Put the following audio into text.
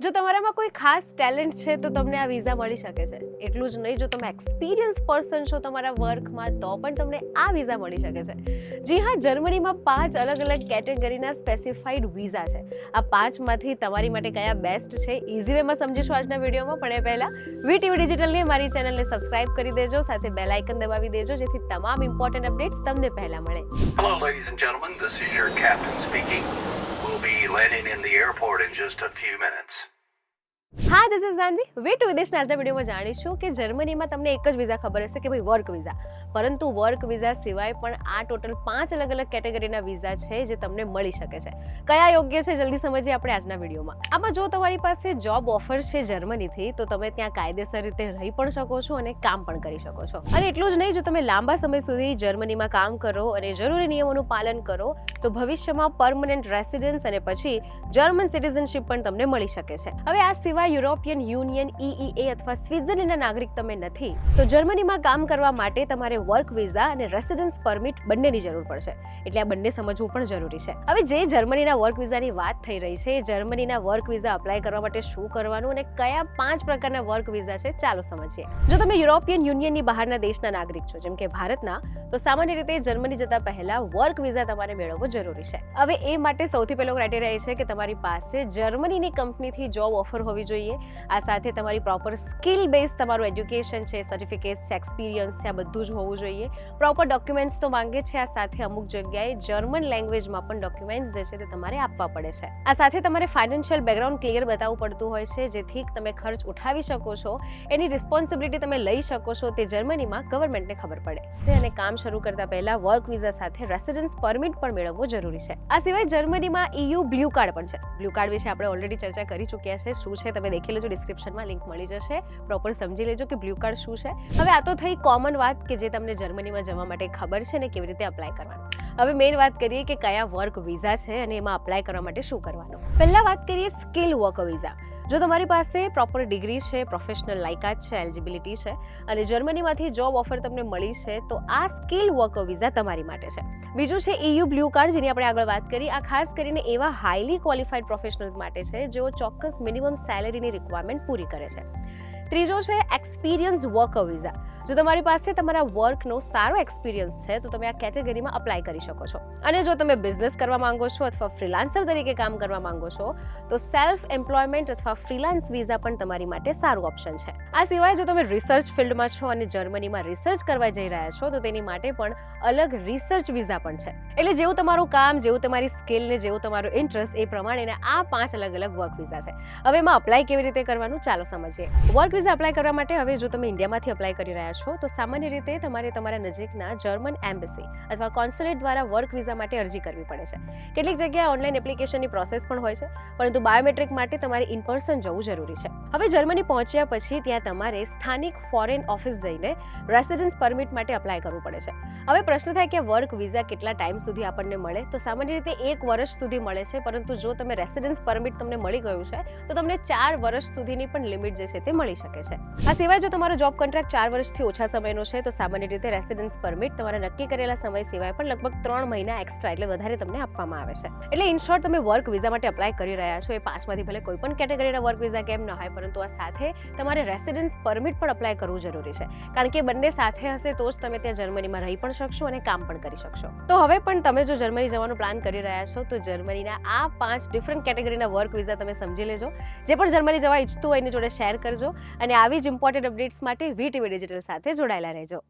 જો તમારામાં કોઈ ખાસ ટેલેન્ટ છે તો તમને આ વિઝા મળી શકે છે. એટલું જ નહીં, જો તમે એક્સપિરિયન્સ પર્સન છો તમારા વર્કમાં તો પણ તમને આ વિઝા મળી શકે છે. જી હા, જર્મનીમાં 5 અલગ અલગ કેટેગરીના સ્પેસિફાઈડ વિઝા છે. આ 5માંથી તમારી માટે કયા બેસ્ટ છે ઇઝી વેમાં સમજીશું આજના વિડીયોમાં. પણ એ પહેલાં વીટીવી ડિજિટલની મારી ચેનલને સબસ્ક્રાઇબ કરી દેજો, સાથે બેલ આઇકન દબાવી દેજો જેથી તમામ ઇમ્પોર્ટન્ટ અપડેટ્સ તમને પહેલાં મળે. Hello, ladies and gentlemen. This is your captain speaking. We'll be landing in the airport in just a few minutes. હા, this is Janvi. Way to વિદેશના આજના વિડીયોમાં જાણીશું કે જર્મનીમાં તમને એક જ વિઝા ખબર હશે કે ભાઈ વર્ક વિઝા. પરંતુ વર્ક વિઝા સિવાય પણ આ ટોટલ 5 અલગ અલગ કેટેગરીના વિઝા છે જે તમને મળી શકે છે. કયા યોગ્ય છે જલ્દી સમજીએ આપણે આજના વિડીયોમાં. આમાં જો તમારી પાસે જોબ ઓફર છે જર્મનીથી તો તમે ત્યાં કાયદેસર રીતે રહી પણ શકો છો અને કામ પણ કરી શકો છો. અને એટલું જ નહીં, જો તમે લાંબા સમય સુધી જર્મનીમાં કામ કરો અને જરૂરી નિયમોનું પાલન કરો તો ભવિષ્યમાં પરમનન્ટ રેસિડન્સ અને પછી જર્મન સિટીઝનશિપ પણ તમને મળી શકે છે. હવે આ સિવાય યુરોપિયન યુનિયન EEA અથવા સ્વિટ્ઝરલેન્ડના નાગરિક તમે નથી તો જર્મનીમાં કામ કરવા માટે તમારે વર્ક વિઝા અને રેસિડન્સ પરમિટ બંનેની જરૂર પડશે. એટલે આ બંને સમજવું પણ જરૂરી છે. હવે જે જર્મનીના વર્ક વિઝાની વાત થઈ રહી છે, જર્મનીના વર્ક વિઝા અપ્લાય કરવા માટે શું કરવાનું અને કયા 5 પ્રકારના વર્ક વિઝા છે ચાલો સમજીએ. જો તમે યુરોપિયન યુનિયનની બહારના દેશના નાગરિક છો જેમ કે ભારતના, તો સામાન્ય રીતે જર્મની જતા પહેલા વર્ક વિઝા તમારે મેળવવો જરૂરી છે. હવે એ માટે સૌથી પહેલો ક્રાઇટેરિયા એ છે કે તમારી પાસે જર્મનીની કંપનીથી જોબ ઓફર હોવી જોઈએ. આ સાથે તમારી પ્રોપર સ્કિલ બેઝ તમારું એજ્યુકેશન છે, સર્ટિફિકેટ્સ છે, એક્સપિરિયન્સ છે, આ બધું જ હોવું જોઈએ. પ્રોપર ડોક્યુમેન્ટ્સ તો માંગે છે. આ સાથે અમુક જગ્યાએ જર્મન લેંગ્વેજમાં પણ ડોક્યુમેન્ટ્સ જે છે તે તમારે આપવા પડે છે. આ સાથે તમારે ફાઇનાન્શિયલ બેકગ્રાઉન્ડ ક્લિયર બતાવવું પડતું હોય છે જેથી તમે ખર્ચ ઉઠાવી શકો છો, એની રિસ્પોન્સિબિલિટી તમે લઈ શકો છો, તે જર્મનીમાં ગવર્મેન્ટને ખબર પડે. અને કામ શરૂ કરતા પહેલા વર્ક વિઝા સાથે રેસિડન્સ પરમિટ પણ મેળવવો જરૂરી છે. આ સિવાય જર્મનીમાં EU બ્લુ કાર્ડ પણ છે. બ્લુ કાર્ડ વિશે આપણે ઓલરેડી ચર્ચા કરી ચૂક્યા છે. શું છે તમે દેખી લેજો, ડિસ્ક્રિપ્શનમાં લિંક મળી જશે. પ્રોપર સમજી લેજો કે બ્લુ કાર્ડ શું છે. હવે આ તો થઈ કોમન વાત કે જે તમને જર્મનીમાં જવા માટે ખબર છે ને કેવી રીતે અપ્લાય કરવાનું. હવે મેઇન વાત કરીએ કે કયા વર્ક વિઝા છે અને એમાં અપ્લાય કરવા માટે શું કરવાનું. પહેલા વાત કરીએ સ્કિલ વર્ક વિઝા. જો તમારી પાસે પ્રોપર ડિગ્રી છે, પ્રોફેશનલ લાયકાત છે, એલિજિબિલિટી છે અને જર્મનીમાંથી જોબ ઓફર તમને મળી છે તો આ સ્કિલ વર્ક વિઝા તમારી માટે છે. બીજું છે EU બ્લુ કાર્ડ, જેની આપણે આગળ વાત કરી. આ ખાસ કરીને એવા હાઈલી ક્વોલિફાઈડ પ્રોફેશનલ્સ માટે છે જેઓ ચોક્કસ મિનિમમ સેલેરીની રિક્વાયરમેન્ટ પૂરી કરે છે. ત્રીજો છે એક્સપિરિયન્સ વર્ક વિઝા. જો તમારી પાસે તમારા વર્કનો સારો એક્સપિરિયન્સ છે તો તમે આ કેટેગરીમાં અપ્લાય કરી શકો છો. અને જો તમે બિઝનેસ કરવા માંગો છો અથવા ફ્રીલાન્સર તરીકે કામ કરવા માંગો છો તો સેલ્ફ એમ્પ્લોયમેન્ટ અથવા ફ્રીલાન્સ વિઝા પણ તમારી માટે સારું ઓપ્શન છે. આ સિવાય જો તમે રિસર્ચ ફિલ્ડમાં છો અને જર્મનીમાં રિસર્ચ કરવા જઈ રહ્યા છો તો તેની માટે પણ અલગ રિસર્ચ વિઝા પણ છે. એટલે જેવું તમારું કામ, જેવું તમારી સ્કિલ ને જેવું તમારું ઇન્ટરેસ્ટ એ પ્રમાણેના આ 5 અલગ અલગ વર્ક વિઝા છે. હવે એમાં અપ્લાય કેવી રીતે કરવાનું ચાલો સમજીએ. વર્ક વિઝા અપ્લાય કરવા માટે હવે જો તમે ઇન્ડિયામાંથી અપ્લાય કરી રહ્યા છો તો સામાન્ય રીતે તમારે તમારા નજીકના જર્મન એમ્બેસી અથવા કોન્સ્યુલેટ દ્વારા વર્ક વિઝા માટે અરજી કરવી પડે છે. કેટલીક જગ્યાએ ઓનલાઈન એપ્લિકેશનની પ્રોસેસ પણ હોય છે, પરંતુ બાયોમેટ્રિક માટે તમારે ઇન પર્સન જવું જરૂરી છે. હવે જર્મની પહોંચ્યા પછી ત્યાં તમારે સ્થાનિક ફોરેન ઓફિસ જઈને રેસિડન્સ પરમિટ માટે અપ્લાય કરવું પડે છે. હવે પ્રશ્ન થાય કે વર્ક વિઝા કેટલા ટાઈમ સુધી આપણને મળે, તો સામાન્ય રીતે 1 વર્ષ સુધી મળે છે. પરંતુ જો તમે રેસિડન્સ પરમિટ તમને મળી ગયું છે તો તમને 4 વર્ષ સુધીની પણ લિમિટ જે છે તે મળી શકે છે. આ સિવાય જો તમારો જોબ કોન્ટ્રાક્ટ 4 વર્ષથી ઓછા સમયનો છે તો સામાન્ય રીતે રેસિડન્સ પરમિટ તમારા નક્કી કરેલા સમય સિવાય પણ લગભગ 3 મહિના એક્સ્ટ્રા એટલે વધારે તમને આપવામાં આવે છે. એટલે ઇન શોર્ટ તમે વર્ક વિઝા માટે અપ્લાય કરી રહ્યા છો એ 5માંથી ભલે કોઈ પણ કેટેગરીના વર્ક વિઝા કેમ ન હોય, પરંતુ આ સાથે તમારે રેસિડન્સ પરમિટ પણ અપ્લાય કરવું જરૂરી છે. કારણ કે બંને સાથે હશે તો જ તમે ત્યાં જર્મનીમાં રહી પણ શકશો અને કામ પણ કરી શકશો. તો હવે પણ તમે જો જર્મની જવાનો પ્લાન કરી રહ્યા છો તો જર્મનીના આ 5 ડિફરન્ટ કેટેગરીના વર્ક વિઝા તમે સમજી લેજો. જે પણ જર્મની જવા ઈચ્છતું હોય એની જોડે શેર કરજો અને આવી જ ઇમ્પોર્ટન્ટ અપડેટ્સ માટે વીટીવી ડિજિટલ સાથે જોડાયેલા રહેજો.